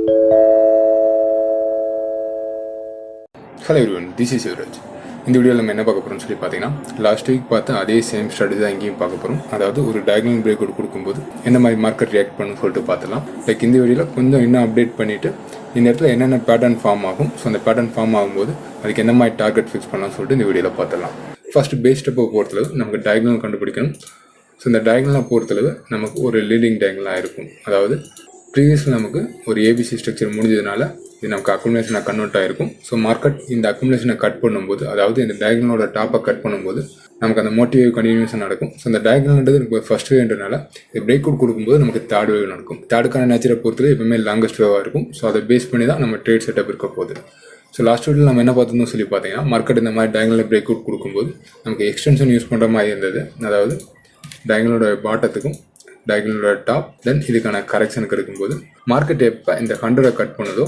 Hello everyone, this is Yuvraj. இந்த வீடியோவில் நம்ம என்ன பார்க்க போகிறோம்னு சொல்லி பார்த்தீங்கன்னா, லாஸ்ட் வீக் பார்த்து அதே சேம் ஸ்ட்ராட்டஜி தான் இங்கேயும் பார்க்க போகிறோம். அதாவது ஒரு டயகனல் பிரேக் அவுட் கொடுக்கும்போது என்ன மாதிரி மார்க்கெட் ரியாக்ட் பண்ணுன்னு சொல்லிட்டு பார்த்துலாம். லைக் இந்த வீடியோவில் கொஞ்சம் இன்னும் அப்டேட் பண்ணிவிட்டு இந்த இடத்துல என்னென்ன பேட்டர்ன் ஃபார்ம் ஆகும், ஸோ அந்த பேட்டர்ன் ஃபார்ம் ஆகும்போது அதுக்கு என்ன மாதிரி டார்கெட் ஃபிக்ஸ் பண்ணலாம்னு சொல்லிட்டு இந்த வீடியோவில் பார்த்துலாம். ஃபர்ஸ்ட் பேஸ் ஸ்டெப்பை பொறுத்தளவு நமக்கு டயகனல் கண்டுபிடிக்கணும். ஸோ இந்த டயகனலை பொறுத்தளவு நமக்கு ஒரு லீடிங் டயகனலாக இருக்கும். அதாவது ப்ரீவியஸில் நமக்கு ஒரு ஏபிசி ஸ்ட்ரக்சர் முடிஞ்சதுனால இது நமக்கு அக்குமுலேஷனாக கன்வெர்ட் ஆகிருக்கும். ஸோ மார்க்கெட் இந்த அக்குமுலேஷனை கட் பண்ணும்போது, அதாவது இந்த டயகனலோட டாப்பை கட் பண்ணும்போது நமக்கு அந்த மோட்டிவ் கண்டினியூஸாக நடக்கும். ஸோ அந்த டயகனல்ன்றது நமக்கு ஃபர்ஸ்ட் வேவ்ன்றனால இது பிரேக் அவுட் கொடுக்கும்போது நமக்கு தேர்ட் வேவ் நடக்கும். தேர்டுக்கான நேச்சரை பொறுத்தது எப்பவுமே லாங்கஸ்ட் வேவாக இருக்கும். ஸோ அதை பேஸ் பண்ணி தான் நம்ம ட்ரேட் செட்டப் இருக்க போகுது. ஸோ லாஸ்ட் வீடியோவில் நம்ம என்ன பார்த்தோம்னு சொல்லி பார்த்தீங்கன்னா, மார்க்கெட் இந்த மாதிரி டயகனலில் பிரேக் அவுட் கொடுக்கும்போது நமக்கு எக்ஸ்டென்ஷன் யூஸ் பண்ணுற மாதிரி இருந்தது. அதாவது டயகனலோட பாட்டத்துக்கும் டயகனலோட டாப் தென் இதுக்கான கரெக்ஷன் கிடைக்கும்போது மார்க்கெட் எப்போ இந்த 100 கட் பண்ணதோ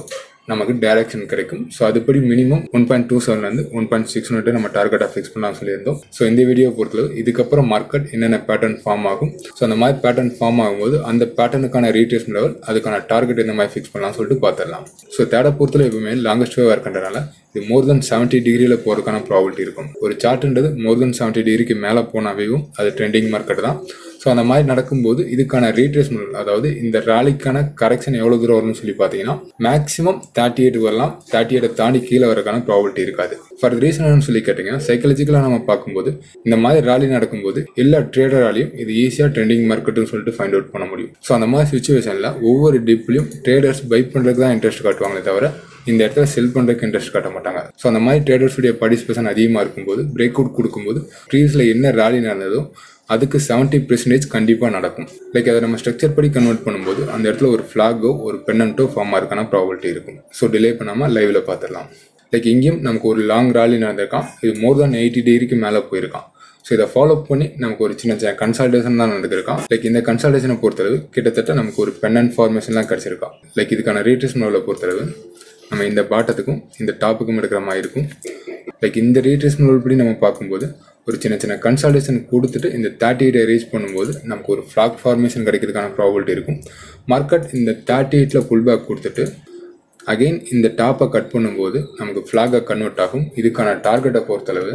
நமக்கு டைரக்ஷன் கிடைக்கும். ஸோ அதுபடி மினிமம் 1.27 1.6 நம்ம டார்கெட்டாக ஃபிக்ஸ் பண்ணலாம் சொல்லியிருந்தோம். ஸோ இந்த வீடியோ பொறுத்தளவு இதுக்கப்புறம் மார்க்கெட் என்னென்ன பேட்டர்ன் ஃபார்ம் ஆகும், ஸோ அந்த மாதிரி பேட்டர்ன் ஃபார்ம் ஆகும்போது அந்த பேட்டர்னுக்கான ரீட்ரேஸ்மெண்ட் லெவல், அதுக்கான டார்கெட் இந்த மாதிரி ஃபிக்ஸ் பண்ணலாம் சொல்லிட்டு பார்த்துடலாம். ஸோ தேட பொறுத்தளவு எப்பவுமே லாங்கஸ்ட் வேவாக இருக்கின்றனால இது மோர் தென் 70 டிகிரியில் போகிறதுக்கான ப்ராபிலிட்டி இருக்கும். ஒரு சார்ட்ன்றது மோர் தென் 70 டிகிரிக்கு மேலே போனாவேவும் அது ட்ரெண்டிங் மார்க்கெட் தான். ஸோ அந்த மாதிரி நடக்கும்போது இதுக்கான ரீட்ரேஸ்மெண்ட், அதாவது இந்த ராலிக்கான கரெக்ஷன் எவ்வளோ தூரம் வரும்னு சொல்லி பார்த்தீங்கன்னா மேக்ஸிமம் 38 வரலாம். 38 தாண்டி கீழே வரக்கான ப்ராபிலிட்டி இருக்காது. ஃபார் ரீசன் சொல்லி கேட்டிங்கன்னா, சைக்காலஜிக்கலாக நம்ம பார்க்கும்போது இந்த மாதிரி ராலி நடக்கும்போது எல்லா ட்ரேடராலையும் இது ஈஸியாக ட்ரெண்டிங் மார்க்கெட்டுன்னு சொல்லிட்டு ஃபைண்ட் அவுட் பண்ண முடியும். ஸோ அந்த மாதிரி சுச்சுவேஷனில் ஒவ்வொரு டிப்லையும் ட்ரேடர்ஸ் பை பண்ணுறதுக்கு தான் இன்ட்ரெஸ்ட் காட்டுவாங்களே தவிர இந்த இடத்துல செல் பண்ணுறதுக்கு இன்ட்ரெஸ்ட் காட்ட மாட்டாங்க. ஸோ அந்த மாதிரி ட்ரேடர்ஸுடைய பார்ட்டிசிபேஷன் அதிகமாக இருக்கும்போது பிரேக் அவுட் கொடுக்கும்போது ப்ரீவியஸில் என்ன ராலி நடந்ததோ அதுக்கு 70% கண்டிப்பாக நடக்கும். லைக் அதை நம்ம ஸ்ட்ரக்சர் படி கன்வெர்ட் பண்ணும்போது அந்த இடத்துல ஒரு ஃப்ளாகோ ஒரு பென்னண்ட்டோ ஃபார்ம் ஆகிறதுக்கான ப்ராபபிலிட்டி இருக்கும். ஸோ டிலே பண்ணாமல் லைவில் பார்த்துடலாம். லைக் இங்கேயும் நமக்கு ஒரு லாங் ராலி நடந்திருக்கான். இது மோர் தென் 80 டிகிரிக்கு மேலே போயிருக்கான். ஸோ இதை ஃபாலோ பண்ணி நமக்கு ஒரு சின்ன கன்சல்டேஷன் தான் நடந்திருக்கான். லைக் இந்த கன்சல்டேஷனை பொறுத்தளவு கிட்டத்தட்ட நமக்கு ஒரு பென்னண்ட் ஃபார்மேஷன்லாம் கிடச்சிருக்கான். லைக் இதுக்கான ரீட்ரேஸ்மெண்ட் லெவலை பொறுத்தளவு நம்ம இந்த பாட்டத்துக்கும் இந்த டாப்புக்கும் எடுக்கிற மாதிரி இருக்கும். லைக் இந்த ரீட்ரேஸ்மெண்ட் லெவல் படி நம்ம பார்க்கும்போது ஒரு சின்ன கன்சல்டேஷன் கொடுத்துட்டு இந்த 38 ரீச் பண்ணும்போது நமக்கு ஒரு ஃப்ளாக் ஃபார்மேஷன் கிடைக்கிறதுக்கான ப்ராபபிலிட்டி இருக்கும். மார்க்கெட் இந்த 38ல் புல் பேக் கொடுத்துட்டு அகெயின் இந்த டாப்பை கட் பண்ணும்போது நமக்கு ஃப்ளாகாக கன்வெர்ட் ஆகும். இதுக்கான டார்கெட்டை பொறுத்தளவு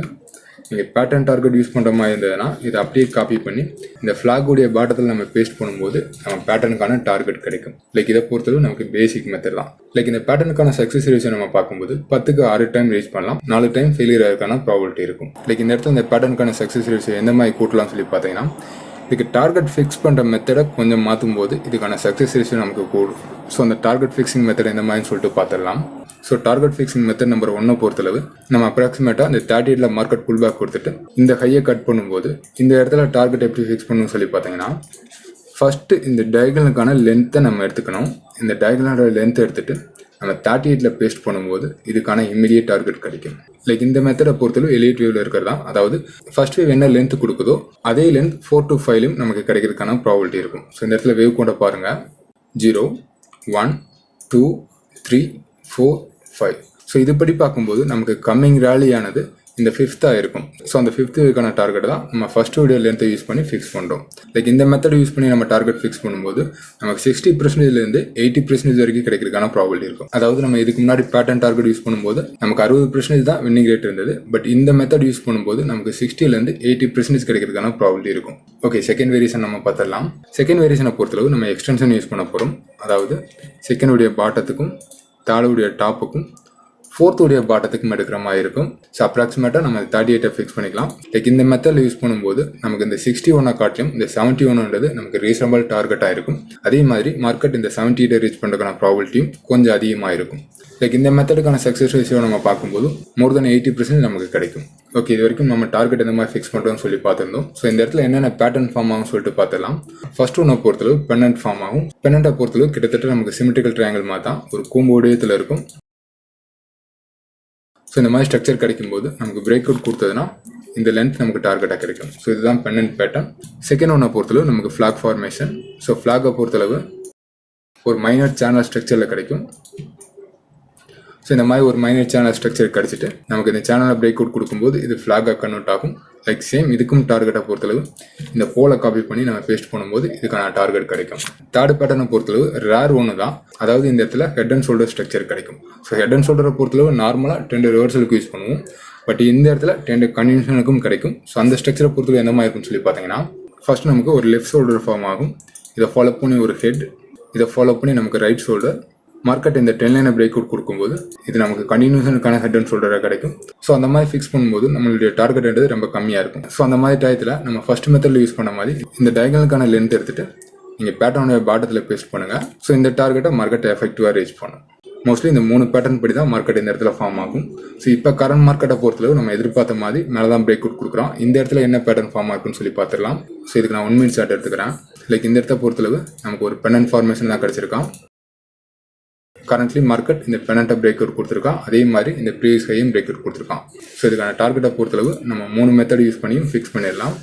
நீங்கள் பேட்டர்ன் டார்கெட் யூஸ் பண்ணுற மாதிரி இருந்ததுன்னா இதை அப்படியே காப்பி பண்ணி இந்த ஃப்ளாகுடைய பாட்டத்தில் நம்ம பேஸ்ட் பண்ணும்போது நம்ம பேட்டர்னுக்கான டார்கெட் கிடைக்கும். லைக் இதை பொறுத்தளவு நமக்கு பேசிக் மெத்தட் தான். லைக் இந்த பேட்டர்னுக்கான சக்ஸஸ் ரேஷியோ நம்ம பார்க்கும்போது 10க்கு 6 டைம் ரீச் பண்ணலாம், 4 டைம் ஃபெயிலியர் ஆகிறதுக்கான ப்ராபபிலிட்டி இருக்கும். லைக் இந்த இடத்துல இந்த பேட்டர்னுக்கான சக்ஸஸ் ரேஷியோ எந்த மாதிரி கூட்டலாம் சொல்லி பார்த்தீங்கன்னா, இதுக்கு டார்கெட் ஃபிக்ஸ் பண்ணுற மெத்தடை கொஞ்சம் மாற்றும் போது இதுக்கான சக்ஸஸ் ரேஷியோ நமக்கு கூடும். ஸோ அந்த டார்கெட் ஃபிக்ஸிங் மெத்தட் எந்த மாதிரின்னு சொல்லிட்டு பார்த்துடலாம். So target fixing method number 1 பொறுத்தளவு நம்ம அப்ராக்சிமேட்டாக இந்த 38ல் மார்க்கெட் புல் பேக் கொடுத்துட்டு இந்த ஹையை கட் பண்ணும்போது இந்த இடத்துல டார்கெட் எப்படி ஃபிக்ஸ் பண்ணணும்னு சொல்லி பார்த்தீங்கன்னா, ஃபஸ்ட்டு இந்த டயகனலுக்கான லென்த்தை நம்ம எடுத்துக்கணும். இந்த டயகனலோட லென்த் எடுத்துகிட்டு நம்ம 38ல் பேஸ்ட் பண்ணும்போது இதுக்கான இமீடியட் டார்கெட் கிடைக்கும். லைக் இந்த மெத்தடை பொறுத்தளவு எலிட் வேவ்ல இருக்கிறதா, அதாவது ஃபர்ஸ்ட் வேவ் என்ன லென்த் கொடுக்குதோ அதே லென்த் 4 to 5 நமக்கு கிடைக்கிறதுக்கான ப்ராபபிலிட்டி இருக்கும். ஸோ இந்த இடத்துல வேவ் கொண்ட பாருங்க 0 1 2 3 4 5. ஸோ இதுபடி பார்க்கும்போது நமக்கு கம்மிங் ரேலியானது இந்த 5th இருக்கும். ஸோ அந்த 5th வேவ்க்கான டார்கெட் தான் நம்ம ஃபர்ஸ்ட் வீடியோ லென்த்தை யூஸ் பண்ணி ஃபிக்ஸ் பண்ணுறோம். லைக் இந்த மெத்தட் யூஸ் பண்ணி நம்ம டார்கெட் ஃபிக்ஸ் பண்ணும்போது நமக்கு 60%லேருந்து 80% வரைக்கும் கிடைக்கிறதுக்கான ப்ராபபிலிட்டி இருக்கும். அதாவது நம்ம இதுக்கு முன்னாடி பேட்டர்ன் டார்கெட் யூஸ் பண்ணும்போது நமக்கு 60% தான் வின்னிங் ரேட் இருந்தது. பட் இந்த மெத்தட் யூஸ் பண்ணும்போது நமக்கு 60லேருந்து 80% கிடைக்கிறதுக்கான ப்ராபபிலிட்டி இருக்கும். ஓகே, செகண்ட் வேரியேஷன் நம்ம பார்த்துடலாம். செகண்ட் வேரியேஷனை பொறுத்தளவு நம்ம எக்ஸ்டென்ஷன் யூஸ் பண்ண போகிறோம். அதாவது செகண்டுடைய பாட்டத்துக்கும் தேர்டுடைய டாப்புக்கும் ஃபோர்த்துடைய பாட்டத்துக்கும் எடுக்கிற மாதிரி இருக்கும். ஸோ அப்ராக்சிமேட்டாக நம்ம 38 ஃபிக்ஸ் பண்ணிக்கலாம். லைக் இந்த மெத்தடில் யூஸ் பண்ணும்போது நமக்கு இந்த 61 காட்டிலும் இந்த 71ன்றது நமக்கு ரீசனபிள் டார்கெட்டாக இருக்கும். அதே மாதிரி மார்க்கெட் இந்த 78 ரீச் பண்ணுறதுக்கான ப்ராபபிலிட்டியும் கொஞ்சம் அதிகமாக இருக்கும். லைக் இந்த மெத்தடுக்கான சக்ஸஸ் ரேஷியோ நம்ம பார்க்கும்போது மோர் தென் 80% நமக்கு கிடைக்கும். ஓகே, இது வரைக்கும் நம்ம டார்கெட் எந்த மாதிரி ஃபிக்ஸ் பண்ணுறோம்னு சொல்லி பார்த்துருந்தோம். ஸோ இந்த இடத்துல என்னென்ன பேட்டர்ன் ஃபார்ம் ஆகும் சொல்லிட்டு பார்த்துடலாம். ஃபர்ஸ்ட் ஒன்றை பொறுத்தளவு பென்னண்ட் ஃபார்ம் ஆகும். பென்னண்ட்டை பொறுத்தளவு கிட்டத்தட்ட நமக்கு சிமெட்ரிக்கல் ட்ரையாங்கிள் மாதிரி தான் ஒரு கூம்பு வடிவத்தில் இருக்கும். ஸோ இந்த மாதிரி ஸ்ட்ரக்சர் கிடைக்கும்போது நமக்கு பிரேக் அவுட் கொடுத்ததுன்னா இந்த லென்த் நமக்கு டார்கெட்டாக கிடைக்கும். ஸோ இதுதான் பென்னண்ட் பேட்டர்ன். செகண்ட் ஒன்றை பொறுத்தளவு நமக்கு ஃப்ளாக் ஃபார்மேஷன். ஸோ ஃப்ளாகை பொறுத்தளவு ஒரு மைனர் சேனல் ஸ்ட்ரக்சரில் கிடைக்கும். ஸோ இந்த மாதிரி ஒரு மைனர் சேனல் ஸ்ட்ரக்சர் கிடச்சிட்டு நமக்கு இந்த சேனலில் பிரேக் அவுட் கொடுக்கும்போது இது ஃப்ளாகாக கன்வெர்ட் ஆகும். லைக் சேம் இதுக்கும் டார்கெட்டை பொறுத்தளவு இந்த போலை காப்பி பண்ணி நம்ம பேஸ்ட் பண்ணும்போது இதுக்கான டார்கெட் கிடைக்கும். தேர்ட் பேட்டர்னை பொறுத்தளவு ரேர் ஒன்று தான், அதாவது இந்த இடத்துல ஹெட் அண்ட் ஷோல்டர் ஸ்ட்ரக்சர் கிடைக்கும். ஸோ ஹெட் அண்ட் ஷோல்டரை பொறுத்தளவு நார்மலாக ட்ரெண்ட் ரிவர்சலுக்கு யூஸ் பண்ணுவோம், பட் இந்த இடத்துல ட்ரெண்ட் கன்வென்ஷனுக்கும் கிடைக்கும். ஸோ அந்த ஸ்ட்ரக்சரை பொறுத்தளவு எந்த மாதிரி இருக்குன்னு சொல்லி பார்த்தீங்கன்னா, ஃபர்ஸ்ட் நமக்கு ஒரு லெஃப்ட் ஷோல்டர் ஃபார்ம் ஆகும், இதை ஃபாலோ பண்ணி ஒரு ஹெட், இதை ஃபாலோ பண்ணி நமக்கு ரைட் ஷோல்டர். மார்க்கெட் இந்த 10 லைனை பிரேக் அவுட் கொடுக்கும்போது இது நமக்கு கண்டினியூஷனுக்கான ஹெட் அண்ட் ஷோல்டராக கிடைக்கும். ஸோ அந்த மாதிரி ஃபிக்ஸ் பண்ணும்போது நம்மளுடைய டார்கெட் ரொம்ப கம்மியாக இருக்கும். ஸோ அந்த மாதிரி டயத்தில் நம்ம ஃபர்ஸ்ட் மெத்தடில் யூஸ் பண்ண மாதிரி இந்த டயகனலுக்கான லென்த் எடுத்துட்டு நீங்கள் பேட்டர்னுடைய பாட்டத்தில் பேஸ்ட் பண்ணுங்கள். ஸோ இந்த டார்கெட்டை மார்க்கெட்டை எஃபெக்டிவாக ரீச் பண்ணும். மோஸ்ட்லி இந்த 3 பேட்டர்ன் படி தான் மார்க்கெட் இந்த இடத்துல ஃபார்ம் ஆகும். ஸோ இப்போ கரண்ட் மார்க்கெட்டை பொறுத்தளவு நம்ம எதிர்பார்த்த மாதிரி மேலே தான் பிரேக் அவுட் கொடுக்குறோம். இந்த இடத்துல என்ன பேட்டர்ன் ஃபார்ம் ஆகுன்னு சொல்லி பார்த்துடலாம். ஸோ இதுக்கு நான் 1 மினிட் சார்ட் எடுத்துக்கிறேன். லைக் இந்த இடத்த பொறுத்தளவு நமக்கு ஒரு பெனன்ட் ஃபார்மேஷன் தான் கிடச்சிருக்கான். கரண்ட்லி மார்க்கெட் இந்த பெனண்ட்டை பிரேக் அவுட் கொடுத்துருக்கான், அதே மாதிரி இந்த ப்ரீவியஸ் ஹையும் பிரேக் அவுட் கொடுத்துருக்கான். ஸோ இதுக்கான டார்கெட்டை பொறுத்தளவு நம்ம 3 மெத்தட் யூஸ் பண்ணியும் ஃபிக்ஸ் பண்ணிடலாம்.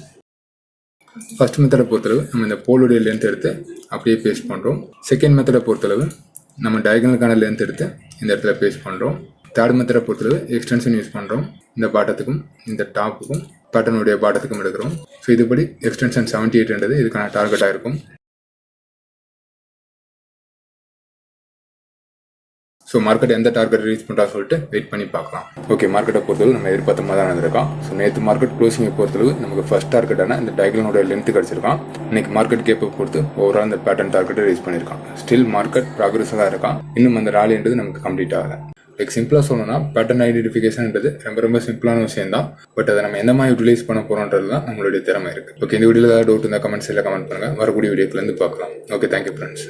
ஃபர்ஸ்ட் மெத்தடை பொறுத்தளவு நம்ம இந்த போலுடைய லென்த் எடுத்து அப்படியே பேஸ்ட் பண்ணுறோம். செகண்ட் மெத்தடை பொறுத்தளவு நம்ம டயகனலுக்கான லென்த் எடுத்து இந்த இடத்துல பேஸ்ட் பண்ணுறோம். தேர்ட் மெத்தடை பொறுத்தளவு எக்ஸ்டென்ஷன் யூஸ் பண்ணுறோம். இந்த பாட்டத்துக்கும் இந்த டாப்புக்கும் பேட்டர்னுடைய பாட்டத்துக்கும் எடுக்கிறோம். ஸோ இதுபடி எக்ஸ்டென்ஷன் 78 இதுக்கான டார்கெட்டாக இருக்கும். ஸோ மார்க்கெட் எந்த டார்கெட் ரீச் பண்ணுறா சொல்லிட்டு வெயிட் பண்ணி பார்க்கலாம். ஓகே, மார்க்கெட்டை பொறுத்தளவு நம்ம எதிர்பார்த்த மாதிரி தான் இருந்திருக்கோம். ஸோ நேற்று மார்க்கெட் க்ளோசிங்கை பொறுத்தளவு நமக்கு ஃபர்ஸ்ட் டார்கெட்டான இந்த டயகனலோட லென்த் கிடச்சிருக்கான். இன்னைக்கு மார்க்கெட் கேப்பை பொறுத்து ஓவரால் இந்த பேட்டர்ன் டார்கெட்டை ரீச் பண்ணியிருக்கான். ஸ்டில் மார்க்கெட் ப்ராக்ரஸாக இருக்கான். இன்னும் அந்த ராலின்றது நமக்கு கம்ப்ளீட் ஆகலை. லைக் சிம்பிளாக சொல்லணும்னா பேட்டர்ன் ஐடென்டிஃபிகேஷன்ன்றது ரொம்ப சிம்பிளான விஷயம் தான். பட் அதை நம்ம எந்த மாதிரி யூட்டிலைஸ் பண்ண போகிறோன்றது தான் நம்மளுடைய திறமை இருக்குது. ஓகே, இந்த வீடியோவில் ஏதாவது டவுட் இருந்தால் கமெண்ட்ஸில் கமெண்ட் பண்ணுங்கள். வரக்கூடிய வீடியோக்குலேருந்து பார்க்கலாம். Okay, thank you friends.